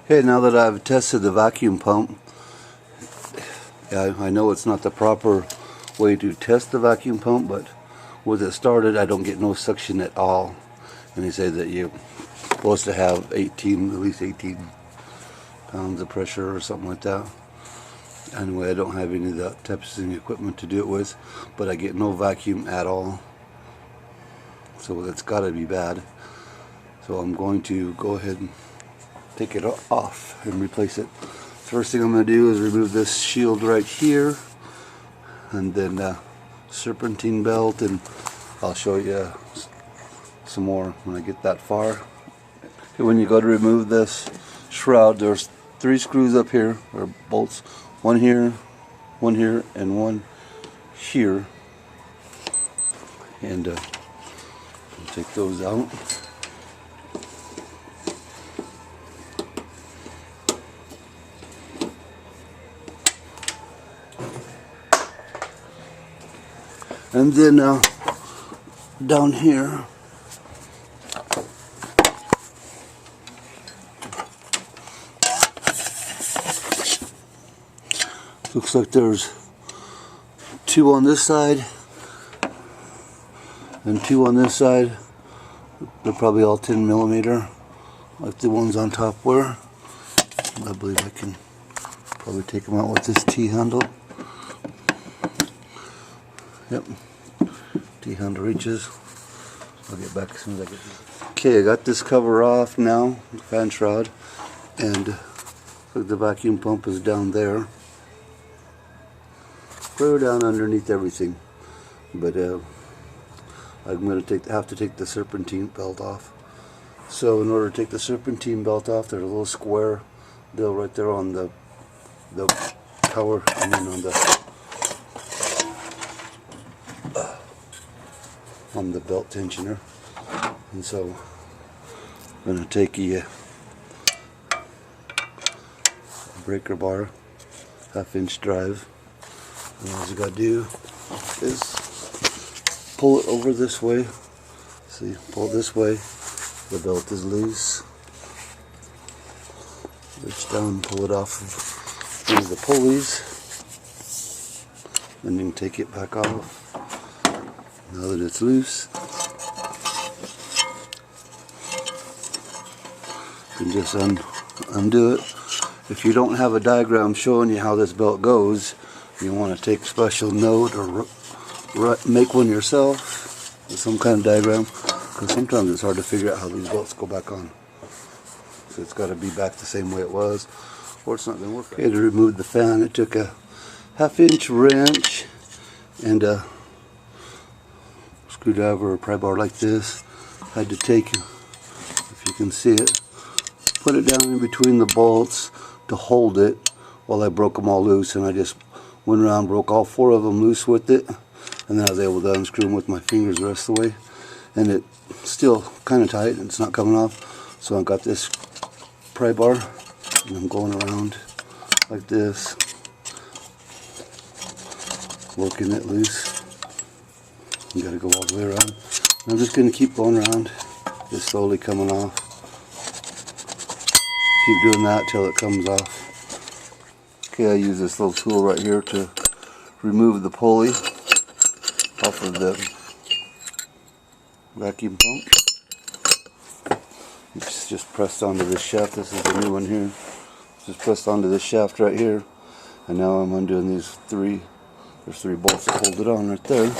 Okay, now that I've tested the vacuum pump, I know it's not the proper way to test the vacuum pump, but with it started, I don't get no suction at all. And they say that you're supposed to have at least 18 pounds of pressure or something like that. Anyway, I don't have any of that testing equipment to do it with, but I get no vacuum at all. So that's got to be bad. So I'm going to go ahead and take it off and replace it. First thing I'm going to do is remove this shield right here, and then serpentine belt, and I'll show you some more when I get that far. Okay, when you go to remove this shroud, there's 3 screws up here, or bolts. One here, and one here. And I'll take those out. And then down here, looks like there's 2 on this side and 2 on this side. They're probably all 10 millimeter, like the ones on top were. I believe I can probably take them out with this T-handle. Yep, T-handle reaches. I'll get back as soon as I get this. Okay, I got this cover off now, the fan shroud, and look, the vacuum pump is down there, clear down underneath everything. But I'm going to have to take the serpentine belt off. So in order to take the serpentine belt off, there's a little square deal right there on the power, I mean on the belt tensioner. And so I'm going to take a breaker bar, 1/2-inch drive, and all you got to do is pull it over this way. See, pull it this way, the belt is loose. Reach down, pull it off of one of the pulleys, and then take it back off. Now that it's loose, you can just undo it. If you don't have a diagram showing you how this belt goes, you want to take a special note or make one yourself with some kind of diagram, because sometimes it's hard to figure out how these belts go back on. So it's got to be back the same way it was, or it's not going to work. Okay, to remove the fan, it took a 1/2-inch wrench and a screwdriver or pry bar like this. I had to take, if you can see it, put it down in between the bolts to hold it while I broke them all loose, and I just went around, broke all 4 of them loose with it, and then I was able to unscrew them with my fingers the rest of the way. And it's still kind of tight and it's not coming off, so I've got this pry bar and I'm going around like this, working it loose. You gotta go all the way around. And I'm just gonna keep going around, just slowly coming off. Keep doing that till it comes off. Okay, I use this little tool right here to remove the pulley off of the vacuum pump. It's just pressed onto this shaft. This is the new one here. It's just pressed onto this shaft right here. And now I'm undoing these 3. There's 3 bolts that hold it on right there.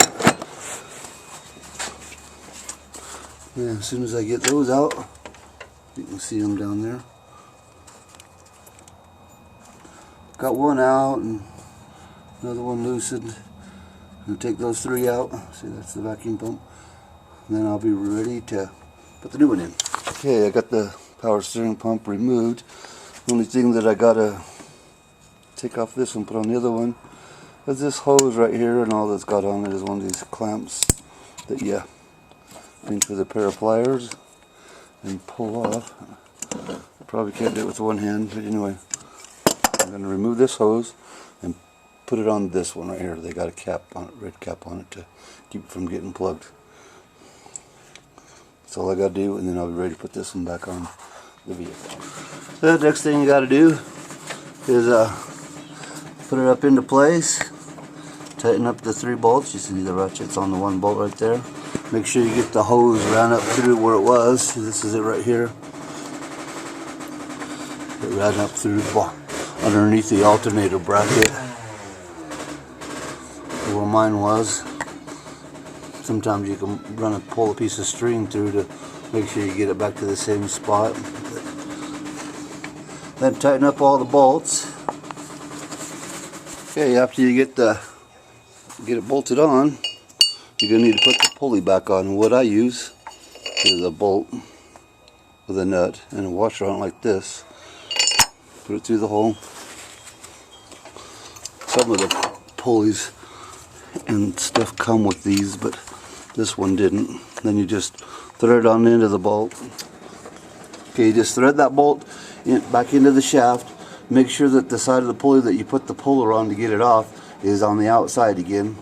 And as soon as I get those out, you can see them down there. Got one out and another one loosened. I'm going to take those 3 out. See, that's the vacuum pump. And then I'll be ready to put the new one in. Okay, I got the power steering pump removed. The only thing that I got to take off this one, put on the other one, is this hose right here, and all that's got on it is one of these clamps that you pinch with a pair of pliers and pull off. I probably can't do it with one hand, but anyway. I'm going to remove this hose and put it on this one right here. They got a cap on it, red cap on it, to keep it from getting plugged. That's all I got to do, and then I'll be ready to put this one back on the vehicle. The next thing you got to do is put it up into place. Tighten up the 3 bolts. You see the ratchets on the 1 bolt right there. Make sure you get the hose ran up through where it was. This is it right here. It ran up through underneath the alternator bracket where mine was. Sometimes you can pull a piece of string through to make sure you get it back to the same spot. Then tighten up all the bolts. Okay, after you get it bolted on, you're going to need to put the pulley back on. What I use is a bolt with a nut and a washer on it like this. Put it through the hole. Some of the pulleys and stuff come with these, but this one didn't. Then you just thread it on the end of the bolt. Okay, you just thread that bolt back into the shaft. Make sure that the side of the pulley that you put the puller on to get it off is on the outside again.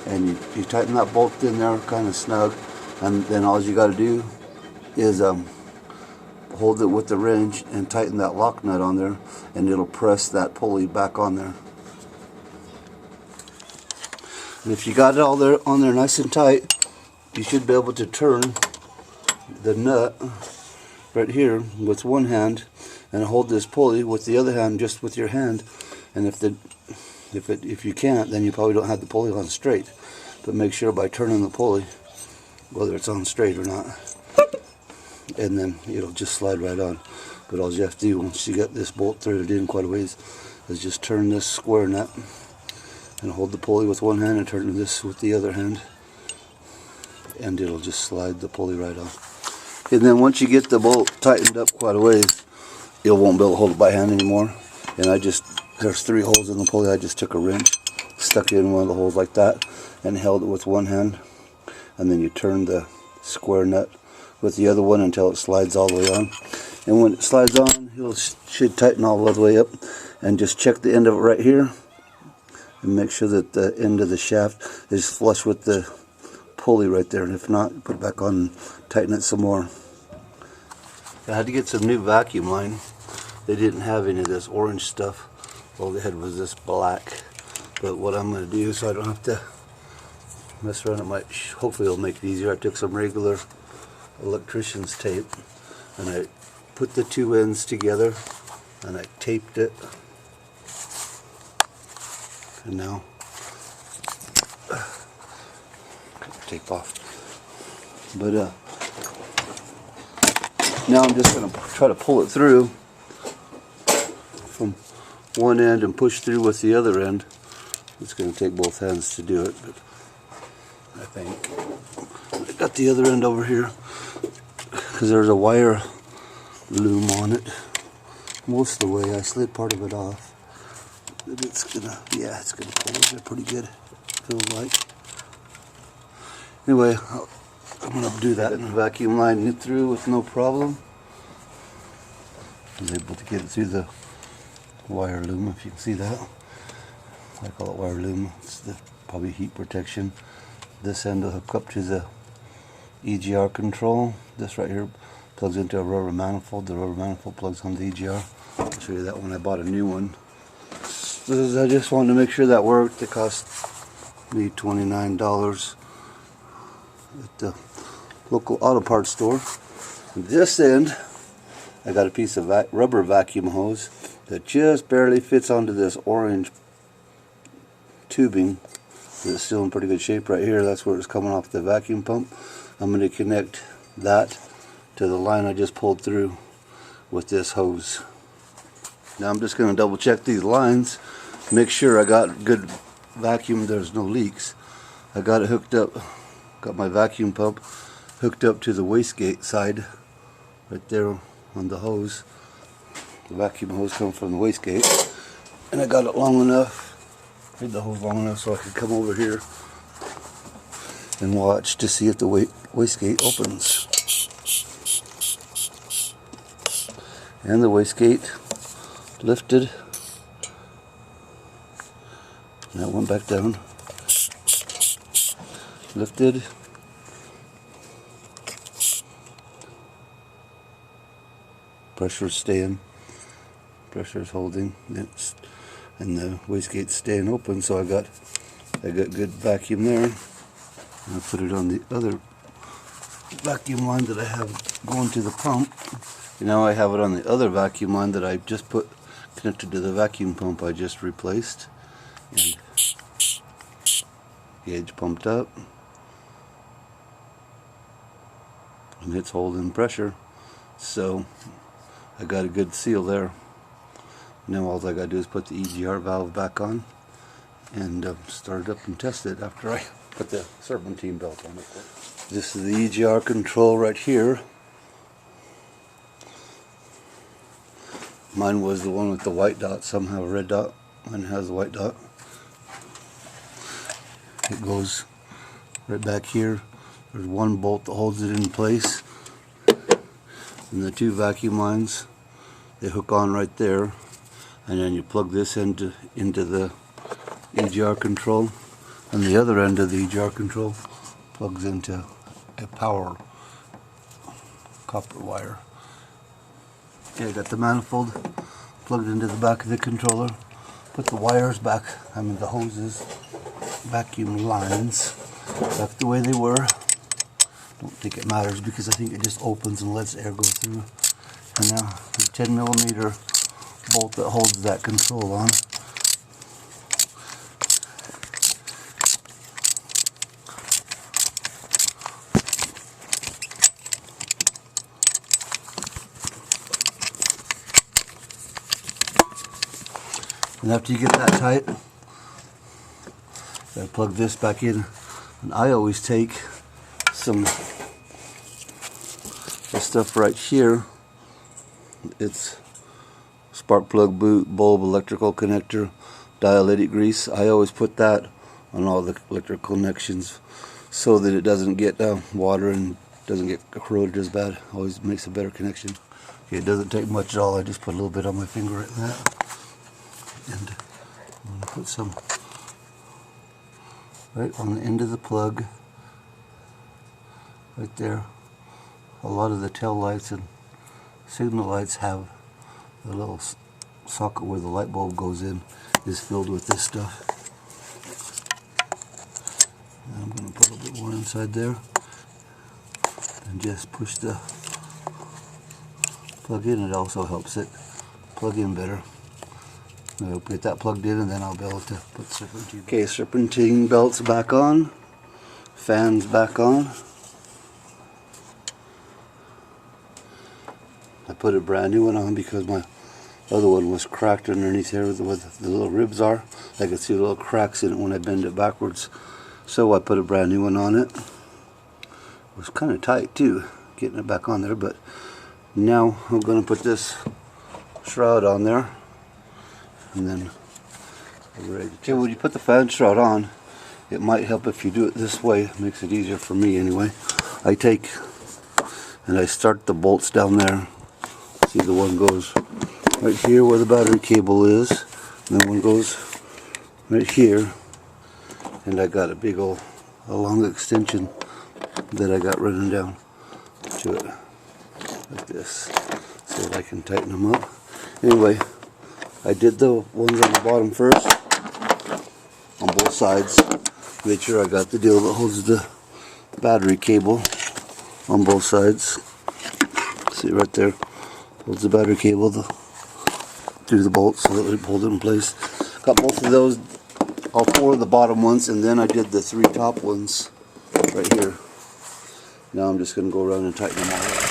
And you tighten that bolt in there kind of snug, and then all you got to do is hold it with the wrench and tighten that lock nut on there, and it'll press that pulley back on there. And if you got it all there on there nice and tight, you should be able to turn the nut right here with one hand and hold this pulley with the other hand, just with your hand. And if you can't, then you probably don't have the pulley on straight. But make sure by turning the pulley whether it's on straight or not, and then it'll just slide right on. But all you have to do once you get this bolt threaded in quite a ways is just turn this square nut and hold the pulley with one hand and turn this with the other hand, and it'll just slide the pulley right on. And then once you get the bolt tightened up quite a ways, it won't be able to hold it by hand anymore. And there's 3 holes in the pulley. I just took a wrench, stuck it in one of the holes like that, and held it with one hand. And then you turn the square nut with the other one until it slides all the way on. And when it slides on, it should tighten all the way up. And just check the end of it right here, and make sure that the end of the shaft is flush with the pulley right there. And if not, put it back on and tighten it some more. I had to get some new vacuum line. They didn't have any of this orange stuff. All they had was this black. But what I'm going to do, so I don't have to mess around, hopefully it'll make it easier. I took some regular electrician's tape and I put the 2 ends together and I taped it. And now, cut the tape off. But now I'm just going to try to pull it through from one end and push through with the other end. It's going to take both hands to do it, but I think I got the other end over here because there's a wire loom on it most of the way. I slid part of it off, but it's gonna pull it there pretty good, feels like. Anyway, I'm gonna do that and vacuum line it through with no problem. I was able to get it through the wire loom, if you can see that. I call it wire loom. It's probably heat protection. This end will hook up to the EGR control. This right here plugs into a rubber manifold. The rubber manifold plugs on the EGR. I'll show you that when I bought a new one. So I just wanted to make sure that worked. It cost me $29 at the local auto parts store. This end, I got a piece of rubber vacuum hose that just barely fits onto this orange tubing. It's still in pretty good shape right here. That's where it's coming off the vacuum pump. I'm going to connect that to the line I just pulled through with this hose. Now I'm just going to double check these lines, make sure I got good vacuum, there's no leaks. I got it hooked up, got my vacuum pump hooked up to the wastegate side right there on the hose. The vacuum hose comes from the wastegate, and I got it long enough, made the hose long enough so I could come over here and watch to see if the wastegate opens. And the wastegate lifted, and that went back down, lifted, pressure's staying, pressure's holding, and the wastegate's staying open, so I got good vacuum there. I'll put it on the other vacuum line that I have going to the pump. And now I have it on the other vacuum line that I just put connected to the vacuum pump I just replaced. And gauge pumped up, and it's holding pressure, so I got a good seal there. Now all I gotta do is put the EGR valve back on and start it up and test it after I put the serpentine belt on it. This is the EGR control right here. Mine was the one with the white dot. Some have a red dot. Mine has a white dot. It goes right back here. There's one bolt that holds it in place, and the two vacuum lines, they hook on right there, and then you plug this into the EGR control, and the other end of the EGR control plugs into a power copper wire. Okay, I got the manifold plugged into the back of the controller. Put the wires back, the hoses, vacuum lines back the way they were. Don't think it matters because I think it just opens and lets air go through. And now the 10mm bolt that holds that control on. And after you get that tight, I plug this back in, and I always take this stuff right here. It's spark plug, boot, bulb, electrical connector, dielectric grease. I always put that on all the electrical connections so that it doesn't get water and doesn't get corroded as bad. Always makes a better connection. Okay, it doesn't take much at all. I just put a little bit on my finger like that. And I'm going to put some right on the end of the plug, right there. A lot of the tail lights and signal lights have the little socket where the light bulb goes in is filled with this stuff. And I'm going to put a little bit more inside there and just push the plug in. It also helps it plug in better. I'll get that plugged in, and then I'll be able to put serpentine. Okay, serpentine belts back on, fans back on. I put a brand new one on because my other one was cracked underneath here where the little ribs are. I could see little cracks in it when I bend it backwards. So I put a brand new one on it. It was kind of tight too, getting it back on there, but now I'm going to put this shroud on there. And then we're ready to test. Okay, when you put the fan shroud on, it might help if you do it this way. It makes it easier for me anyway. I take and I start the bolts down there. See, the one goes right here where the battery cable is, and then one goes right here, and I got a big old long extension that I got running down to it like this so that I can tighten them up. Anyway, I did the ones on the bottom first, on both sides. Made sure I got the deal that holds the battery cable on both sides. See right there, holds the battery cable through the bolts so that it holds it in place. Got both of those, all four of the bottom ones, and then I did the three top ones right here. Now I'm just going to go around and tighten them all up.